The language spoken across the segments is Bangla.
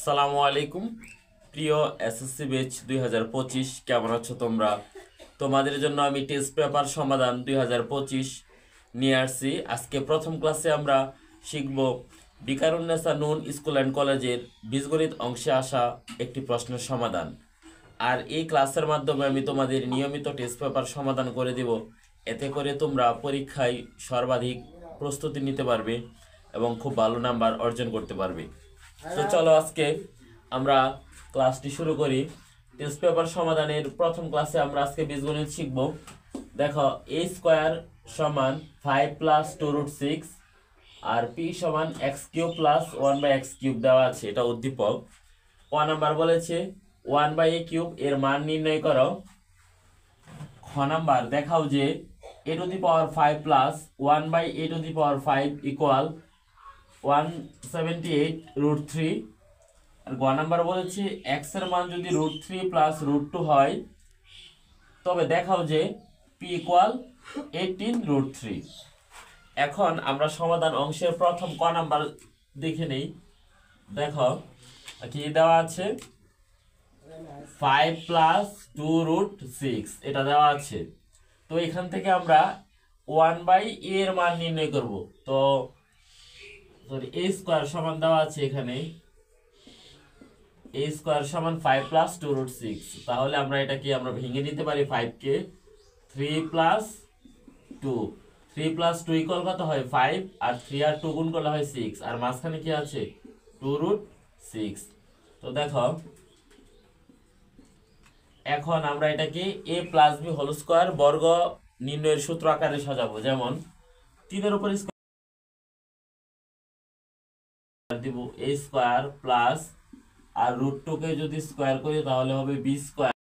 আসসালামু আলাইকুম প্রিয় এসএসসি ব্যাচ 2025 কেমন আছো তোমরা? তোমাদের জন্য আমি টেস্ট পেপার সমাধান 2025 নিয়ে আসছি। আজকে প্রথম ক্লাসে আমরা শিখব বিকারুন্নেসা নূন স্কুল অ্যান্ড কলেজের বীজগণিত অংশে আসা একটি প্রশ্নের সমাধান। আর এই ক্লাসের মাধ্যমে আমি তোমাদের নিয়মিত টেস্ট পেপার সমাধান করে দেব। এতে করে তোমরা পরীক্ষায় সর্বাধিক প্রস্তুতি নিতে পারবে এবং খুব ভালো নাম্বার অর্জন করতে পারবে। তো চলো আজকে আমরা ক্লাসটি শুরু করি। টেস্ট পেপার সমাধানের প্রথম ক্লাসে আমরা আজকে বীজগণিত শিখব। দেখো a স্কয়ার সমান 5 প্লাস 2 রুট 6 আর p সমান x cube plus 1 by x cube দেওয়া আছে, এটা উদ্দীপক। ক নাম্বার বলেছে 1 বাই a কিউব এর মান নির্ণয় করো। খ নাম্বার দেখাও যে a to the power 5 plus 1 by a to the power 5 equal 178 root 3। আর গ নাম্বার বলেছে x এর মান যদি রুট 3 প্লাস রুট 2 হয় তবে দেখাও যে p ইকুয়াল 18 রুট 3। এখন আমরা সমাধান অংশের প্রথম ক নাম্বার দেখে নেই। দেখো কি দেওয়া আছে, 5 প্লাস 2 রুট 6 এটা দেওয়া আছে। তো এখান থেকে আমরা 1 বাই a এর মান নির্ণয় করব। তো সরি a স্কয়ার সমান দেওয়া আছে এখানে a স্কয়ার সমান 5 প্লাস 2 রুট 6। তাহলে আমরা এটাকে আমরা ভেঙে নিতে পারি 5 কে 3 প্লাস 2, 3 প্লাস 2 ইকুয়াল কত হয় 5, আর 3 আর 2 গুণ করলে হয় 6, আর মাঝখানে কি আছে 2 রুট 6। তো দেখো এখন আমরা এটাকে a plus b whole square বর্গ নির্ণয়ের সূত্র আকারে সাজাবো। যেমন 3 এর উপর স্কয়ার দিব a স্কয়ার প্লাস, আর রুট 2 কে যদি স্কয়ার করি তাহলে হবে b স্কয়ার।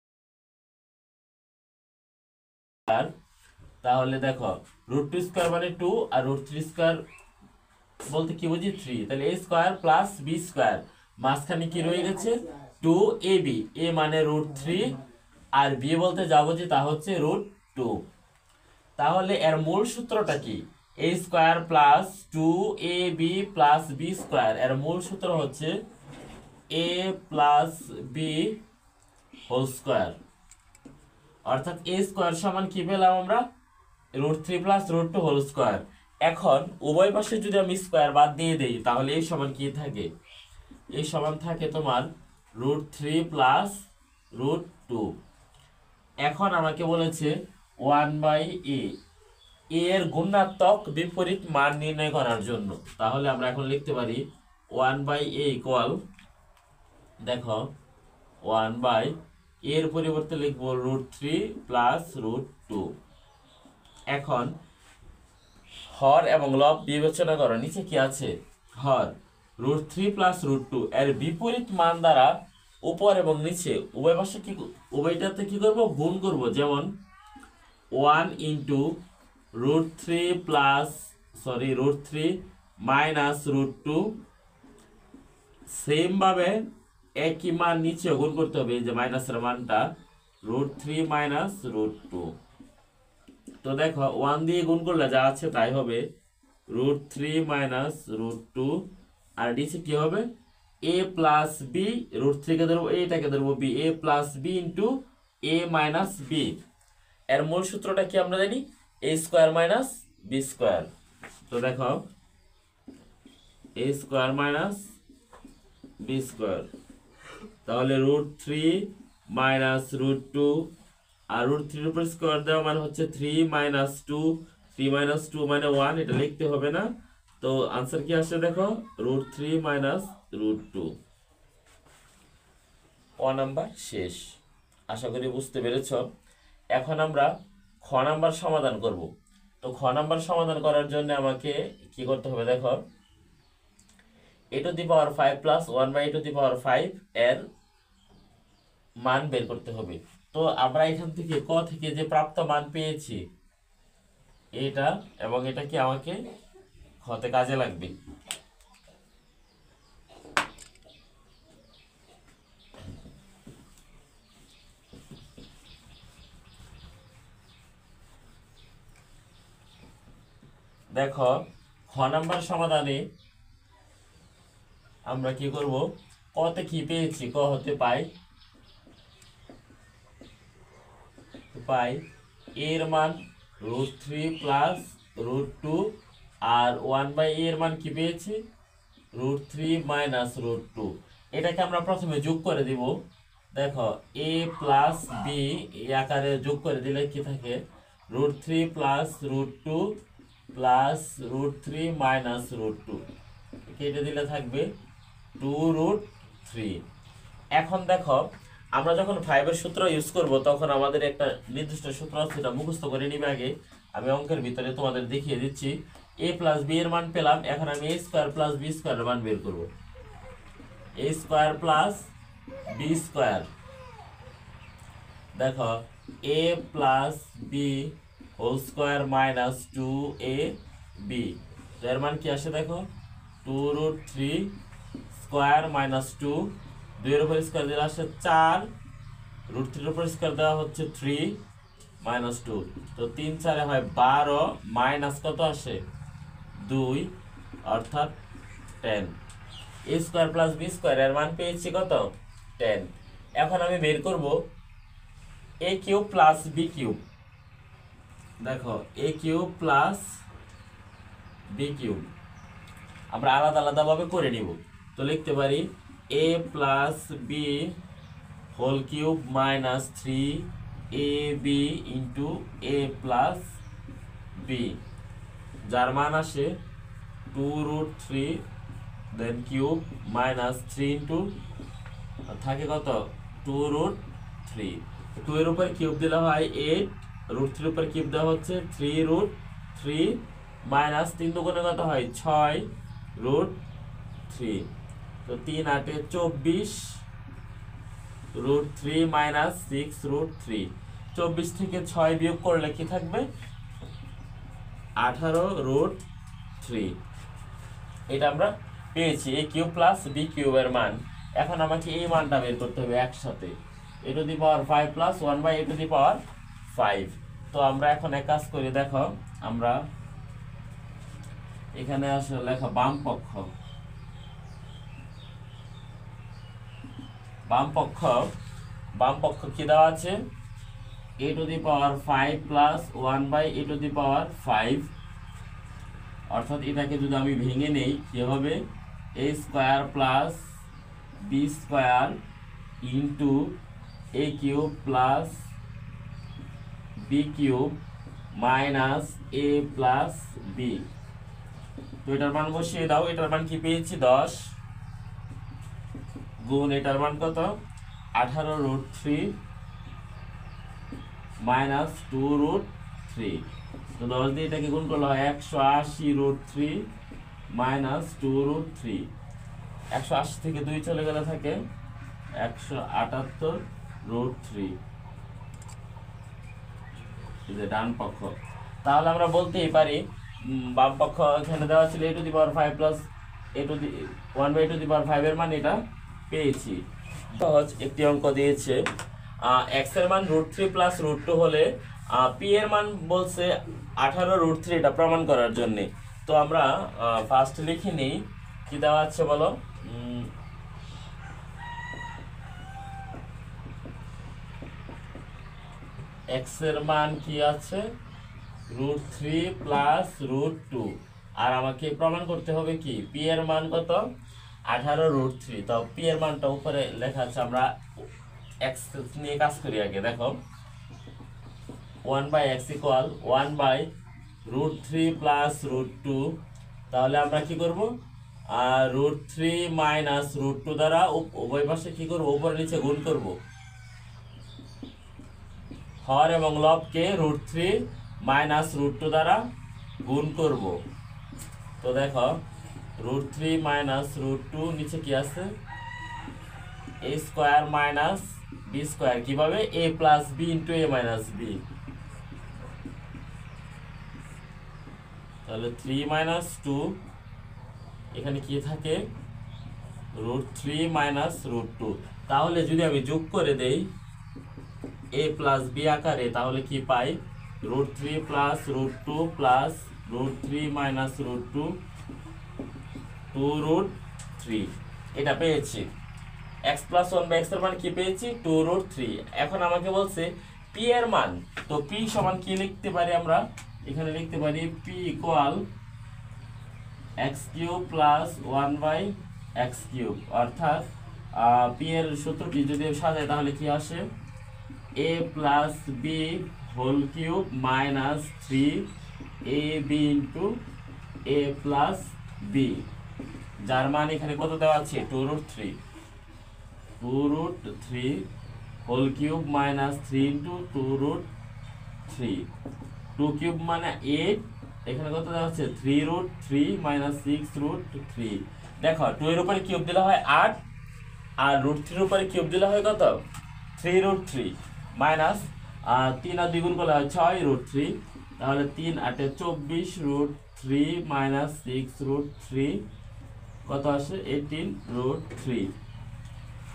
তাহলে দেখো রুট 2 স্কয়ার মানে 2, আর রুট 3 স্কয়ার বলতে কি বুঝি 3। তাহলে a square plus b square, মাঝখানে কি রয়ে গেছে 2ab, a মানে রুট 3 আর b বলতে যা বুঝি তা হচ্ছে রুট 2। তাহলে এর মূল সূত্রটা কি, a square plus 2ab plus b square, এর মূল সূত্র হচ্ছে a plus b whole square. অর্থাৎ a স্কয়ার সমান কি পেলাম আমরা root 3 plus root 2 whole square. এখন উভয় পাশে যদি আমি স্কয়ার বাদ দিয়ে দেই তাহলে এই সমান কি থাকে, এই সমান থাকে তোমার রুট 3 প্লাস রুট 2। এখন আমাকে বলেছে 1 বাই a এর গুণাত্মক বিপরীত মান নির্ণয় করার জন্য। তাহলে আমরা এখন লিখতে পারি 1 বাই a ইকুয়াল, দেখো 1 বাই এর পরিবর্তে লিখবো রুট 3 প্লাস রুট 2। এখন হর এবং লব বিবেচনা করো, নিচে কি আছে হর রুট 3 প্লাস রুট 2 এর বিপরীত মান দ্বারা উপর এবং নিচে উভয় পাশে কি উভয়টাতে কি করব গুণ করব। যেমন 1 into root 3 plus root 3 minus root 2, same ভাবে একই মান নিচে গুণ করতে হবে, এই যে মাইনাসের মানটা রুট 3 মাইনাস রুট 2। তো দেখো 1 দিয়ে গুণ করলে যা আছে তাই হবে রুট 3 মাইনাস রুট 2, আর নিচে কি হবে a প্লাস b, রুট 3 কে ধরবো এটাকে ধরবো b, a plus b into a minus b। এর মূল সূত্রটা কি আমরা জানি a square minus b square. তো দেখো a square minus b square, তাহলে রুট 3 মাইনাস রুট 2, আর রুট 3 এর উপর স্কয়ার দেওয়া মানে হচ্ছে 3 মাইনাস 2, 3 মাইনাস 2 মানে 1, এটা লিখতে হবে না। তো आंसर কি আসছে দেখো রুট 3 মাইনাস রুট 2। ক নাম্বার শেষ, আশা করি বুঝতে পেরেছো। এখন আমরা খ নাম্বার সমাধান করব। তো খ নাম্বার সমাধান করার জন্য আমাকে কি করতে হবে, দেখো a to the power 5 plus 1 by a to the power 5 এর মান বের করতে হবে। তো আমরা এখান থেকে ক থেকে যে প্রাপ্ত মান পেয়েছি এটা এবং এটা কি আমাকে খতে কাজে লাগবে। দেখো খ নাম্বার সমাধানে আমরা কি করব, কতে কি পেয়েছি, ক হতে পাই এর মান √3 প্লাস √2, আর 1/a এর মান কি পেয়েছি √3 মাইনাস √2। এটাকে আমরা প্রথমে যোগ করে দিব। দেখো a প্লাস b এই আকারে যোগ করে দিলে কি থাকে √3 প্লাস √2 প্লাস √3 মাইনাস √2, কেটে দিলে থাকবে 2√3। এখন দেখো আমরা যখন 5 এর সূত্র ইউজ করব তখন আমাদের একটা নির্দিষ্ট সূত্র আছে, সেটা মুখস্থ করে নিবে আগে। আমি অঙ্কের ভিতরে তোমাদের দেখিয়ে দিচ্ছি। a প্লাস b এর মান পেলাম, এখন আমি a স্কয়ার প্লাস b স্কয়ারের মান বের করব। a square plus b square, দেখো a plus b whole square minus 2ab, এর মান কি আসে দেখো 2√3 স্কয়ার মাইনাস 2, 2 এর উপর স্কয়ার দিলে আসে 4, √3 এর উপর স্কয়ার দেওয়া হচ্ছে 3 মাইনাস 2, তো 3 4 এ হয় 12 মাইনাস কত আসে 2, অর্থাৎ 10। a square plus b square এর মান পেয়েছি কত 10। এখন আমি বের করব a cube plus b cube. দেখো a cube plus b cube আমরা আলাদা আলাদা ভাবে করে নিব। তো লিখতে পারি a plus b whole cube minus 3ab into a plus b, যার মান আসে 2√3 দেন কিউব মাইনাস 3 ইন্টু থাকে কত 2√3, 2 এর উপর কিউব দিলে হয় 8, √3 উপর কিউব দেওয়া হচ্ছে 3√3 মাইনাস 3 দুগুণে কত হয় 6√3, তো 3 8 এ 24, √3 মাইনাস 6√3, 24 থেকে 6 বিয়োগ করলে কি থাকবে 18√3। এটা আমরা পেয়েছি a cube plus b cube এর মান। এখন আমাকে এই মানটা বের করতে হবে একসাথে, a to the power 5 plus 1/a to the power 5। তো আমরা এখন এক কাজ করি, দেখো আমরা এখানে আসলে লেখা বাম পক্ষ কি দেওয়া আছে a to the power 5 plus 1/a to the power 5, অর্থাৎ এটাকে যদি আমি ভেঙে নেই কি হবে a square plus b square into a cube plus b cube minus a plus b। তো এটার মান বসিয়ে দাও, এটার মান কি পেয়েছি 10 গুণ এটার মান কত 18√3 মাইনাস 2√3, তো 10 দিয়ে এটাকে গুণ করলে হয় 180√3 মাইনাস 2√3, 180 থেকে 2 চলে গেলে থাকে 178√3, এই যে ডান পক্ষ। তাহলে আমরা বলতেই পারি বাম পক্ষ এখানে দেওয়া ছিল a to the power 5 plus a to the 1/a to the power 5 এর মান এটা পেয়েছি। সহজ একটি অঙ্ক দিয়েছে, x এর মান √3 প্লাস √2 হলে p এর মান বলছে 18√3, এটা প্রমাণ করার জন্য। তো আমরা ফার্স্ট লিখে নিই কি দেওয়া আছে বলো, x এর মান কি আছে √3 প্লাস √2, আর আমাকে প্রমাণ করতে হবে কি p এর মান কত 18√3। তো p এর মানটা উপরে লেখা আছে, আমরা x নিয়ে কাজ করি আগে। দেখো 1/x ইকুয়াল 1/√3 প্লাস √2, তাহলে আমরা কি করব √3 মাইনাস √2 দ্বারা উভয় পাশে কি করব উপরে নিচে গুণ করব, হর এবং লবকে √3 মাইনাস √2 দ্বারা গুণ করব। তো দেখো √3 মাইনাস √2 নিচে কি আছে a square minus b square, কিভাবে a plus b into a minus b, তাহলে 3 মাইনাস 2 এখানে কি থাকে √3 মাইনাস √2। তাহলে যদি আমি যোগ করে দেই a প্লাস b আকারে, তাহলে কি পাই √3 প্লাস √2 প্লাস √3 মাইনাস √2 2√3, এটা পেয়েছি। এক্স প্লাস ওয়ান বা এক্স এর মান কি পেয়েছি 2√3। এখন আমাকে বলছে পি এর মান, তো পি সমান কি লিখতে পারি আমরা, এখানে লিখতে পারি P equal x cube plus 1/x³ অর্থাৎ পি এর সূত্রটি যদি সাজাই তাহলে কি আসে a plus B whole cube minus 3ab into a plus B, যার মান এখানে কত দেওয়া আছে 2√3 whole cube minus 3 into 2√3, 2 cube মানে 8, এখানে কত দেওয়া আছে 3√3 মাইনাস 6√3। দেখো 2 এর উপরে কিউব দিলে হয় 8 আর √3 এর উপরে কিউব দিলে হয় কত 3√3 মাইনাস 3 আর 2 গুণ করলে হয় 6√3, তাহলে 3 8 এ 24√3 মাইনাস 6√3 কত আসে 18√3।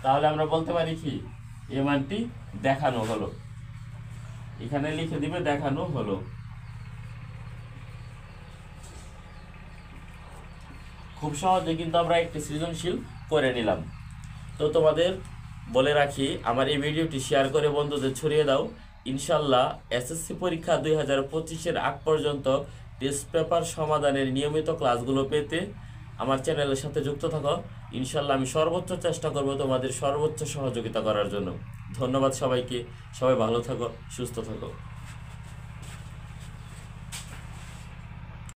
তাহলে আমরা বলতে পারি কি এই মানটি দেখানো হলো, এখানে লিখে দিবে দেখানো হলো। খুব সহজে কিন্তু আমরা একটি সৃজনশীল করে নিলাম। তো তোমাদের বলে রাখি, আমার এই ভিডিওটি শেয়ার করে বন্ধুদের ছড়িয়ে দাও। ইনশাল্লাহ এসএসসি পরীক্ষা 2025-এর আগ পর্যন্ত টেস্ট পেপার সমাধানের নিয়মিত ক্লাসগুলো পেতে আমার চ্যানেলের সাথে যুক্ত থাকো। ইনশাল্লাহ আমি সর্বোচ্চ চেষ্টা করব তোমাদের সর্বোচ্চ সহযোগিতা করার জন্য। ধন্যবাদ সবাইকে, সবাই ভালো থাকো, সুস্থ থাকো।